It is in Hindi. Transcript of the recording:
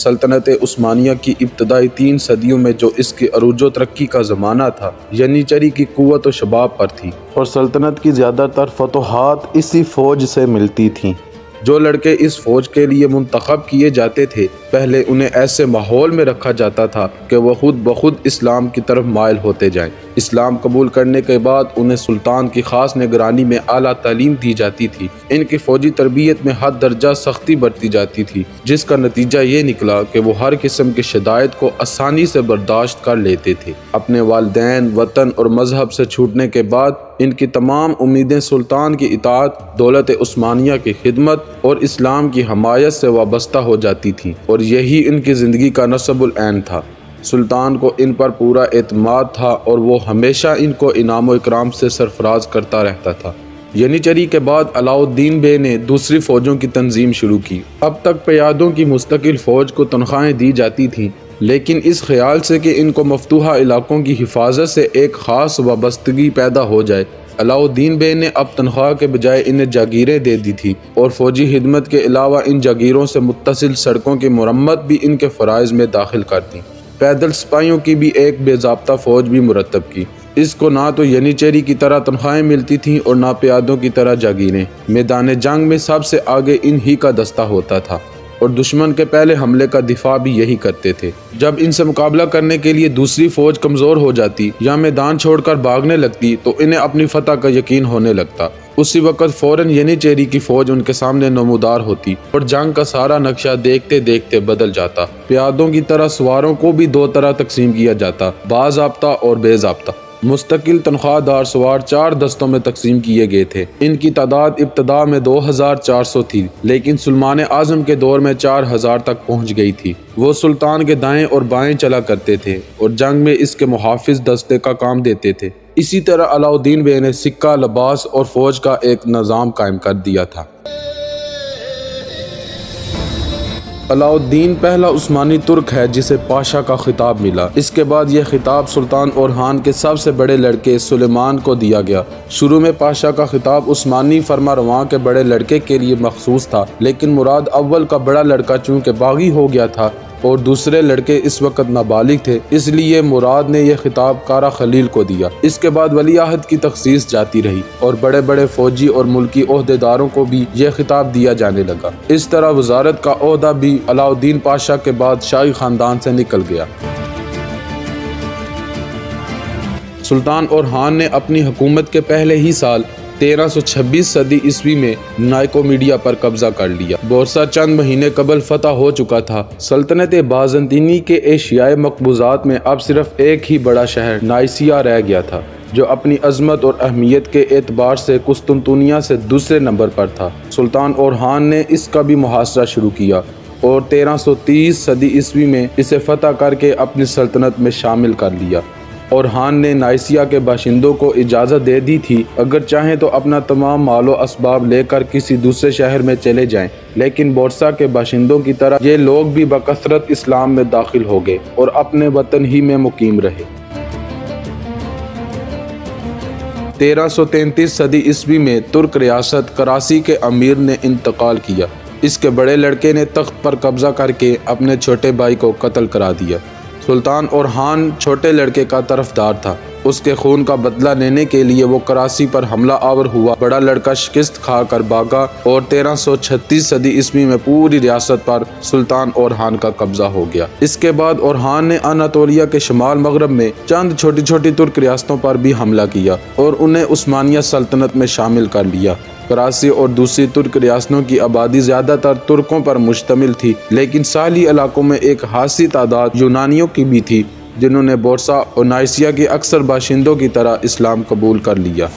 सल्तनत उस्मानिया की इब्तदाई 3 सदियों में जो इसकी अरूजो तरक्की का ज़माना था, यनीचरी की कुव्वत व शबाब पर थी और सल्तनत की ज़्यादातर फतोहात इसी फ़ौज से मिलती थीं। जो लड़के इस फ़ौज के लिए मुंतखब किए जाते थे, पहले उन्हें ऐसे माहौल में रखा जाता था कि वह खुद ब खुद इस्लाम की तरफ माइल होते जाएं। इस्लाम कबूल करने के बाद उन्हें सुल्तान की ख़ास निगरानी में आला तालीम दी जाती थी। इनकी फ़ौजी तरबियत में हद दर्जा सख्ती बरती जाती थी, जिसका नतीजा ये निकला कि वो हर किस्म की शिदायत को आसानी से बर्दाश्त कर लेते थे। अपने वालिदैन, वतन और मजहब से छूटने के बाद इनकी तमाम उम्मीदें सुल्तान की इताअत, दौलत उस्मानिया की खिदमत और इस्लाम की हमायत से वाबस्ता हो जाती थीं और यही इनकी ज़िंदगी का नस्बुल ऐन था। सुल्तान को इन पर पूरा एतमाद था और वो हमेशा इनको इनाम व इकराम से सरफराज करता रहता था। यनीचरी के बाद अलाउद्दीन बे ने दूसरी फ़ौजों की तंजीम शुरू की। अब तक क़यादों की मुस्तकिल फ़ौज को तनख्वाहें दी जाती थीं, लेकिन इस ख्याल से कि इनको मफतूहा इलाकों की हिफाजत से एक ख़ास वाबस्तगी पैदा हो जाए, अलाउद्दीन बे ने अब तनख्वाह के बजाय इन्हें जागीरें दे दी थी और फ़ौजी खिदमत के अलावा इन जागीरों से मुत्तसिल सड़कों की मरम्मत भी इनके फ़राइज़ में दाखिल कर दी। पैदल सिपाहियों की भी एक बेज़ाब्ता फ़ौज भी मुरतब की। इसको ना तो यनीचरी की तरह तनख्वाहें मिलती थीं और ना प्यादों की तरह जागीरें। मैदान जंग में सबसे आगे इन ही का दस्ता होता था और दुश्मन के पहले हमले का दिफा भी यही करते थे। जब इनसे मुकाबला करने के लिए दूसरी फ़ौज कमज़ोर हो जाती या मैदान छोड़कर भागने लगती तो इन्हें अपनी फतह का यकीन होने लगता। उसी वक्त फ़ौरन यनीचरी की फ़ौज उनके सामने नमूदार होती और जंग का सारा नक्शा देखते देखते बदल जाता। प्यादों की तरह सवारों को भी 2 तरह तकसीम किया जाता, बाज़ाब्ता और बेज़ाब्ता। मुस्तकिल तनख्वाहदार सवार 4 दस्तों में तकसीम किए गए थे। इनकी तादाद इब्तदा में 2400 थी, लेकिन सुल्तान आज़म के दौर में 4000 तक पहुंच गई थी। वो सुल्तान के दाएं और बाएं चला करते थे और जंग में इसके मुहाफिज दस्ते का काम देते थे। इसी तरह अलाउद्दीन बे ने सिक्का, लिबास और फौज का एक निज़ाम कायम कर दिया था। अलाउद्दीन पहला उस्मानी तुर्क है जिसे पाशा का खिताब मिला। इसके बाद यह खिताब सुल्तान ओरहान के सबसे बड़े लड़के सुलेमान को दिया गया। शुरू में पाशा का खिताब उस्मानी फरमारवां के बड़े लड़के के लिए मखसूस था, लेकिन मुराद अव्वल का बड़ा लड़का चूँकि बागी हो गया था और दूसरे लड़के इस वक्त नाबालिग थे, इसलिए मुराद ने यह खिताब कारा खलील को दिया। इसके बाद वलीअहद की तखसीस जाती रही और बड़े बड़े फौजी और मुल्की ओहदेदारों को भी यह खिताब दिया जाने लगा। इस तरह वजारत का ओहदा भी अलाउद्दीन पाशा के बाद शाही खानदान से निकल गया। सुल्तान ओरहान ने अपनी हुकूमत के पहले ही साल 1326 सदी ईस्वी में नाइकोमीडिया पर कब्जा कर लिया। बोरसा चंद महीने कबल फतह हो चुका था। सल्तनत बाज़ंतीनी के एशियाई मकबूजात में अब सिर्फ एक ही बड़ा शहर नाइसिया रह गया था, जो अपनी अजमत और अहमियत के एतबार से कुस्तुनतुनिया से दूसरे नंबर पर था। सुल्तान ओरहान ने इसका भी मुहासरा शुरू किया और 1330 सदी ईस्वी में इसे फतह करके अपनी सल्तनत में शामिल कर लिया। ओरहान ने नाइसिया के बाशिंदों को इजाज़त दे दी थी अगर चाहें तो अपना तमाम मालो असबाब लेकर किसी दूसरे शहर में चले जाएं, लेकिन बोरसा के बाशिंदों की तरह ये लोग भी बकसरत इस्लाम में दाखिल हो गए और अपने वतन ही में मुकीम रहे। 1333 सदी ईस्वी में तुर्क रियासत कराची के अमीर ने इंतकाल किया। इसके बड़े लड़के ने तख्त पर कब्जा करके अपने छोटे भाई को कत्ल करा दिया। सुल्तान ओरहान छोटे लड़के का तरफदार था। उसके खून का बदला लेने के लिए वो कराची पर हमला आवर हुआ। बड़ा लड़का शिकस्त खाकर भागा और 1336 सदी ईस्वी में पूरी रियासत पर सुल्तान ओरहान का कब्जा हो गया। इसके बाद ओरहान ने अनातोलिया के शुमाल मगरब में चंद छोटी छोटी तुर्क रियासतों पर भी हमला किया और उन्हें उस्मानिया सल्तनत में शामिल कर लिया। कराची और दूसरी तुर्क रियासतों की आबादी ज़्यादातर तुर्कों पर मुश्तमिल थी, लेकिन साहली इलाकों में एक खासी तादाद यूनानियों की भी थी, जिन्होंने बोरसा और नाइसिया के अक्सर बाशिंदों की तरह इस्लाम कबूल कर लिया।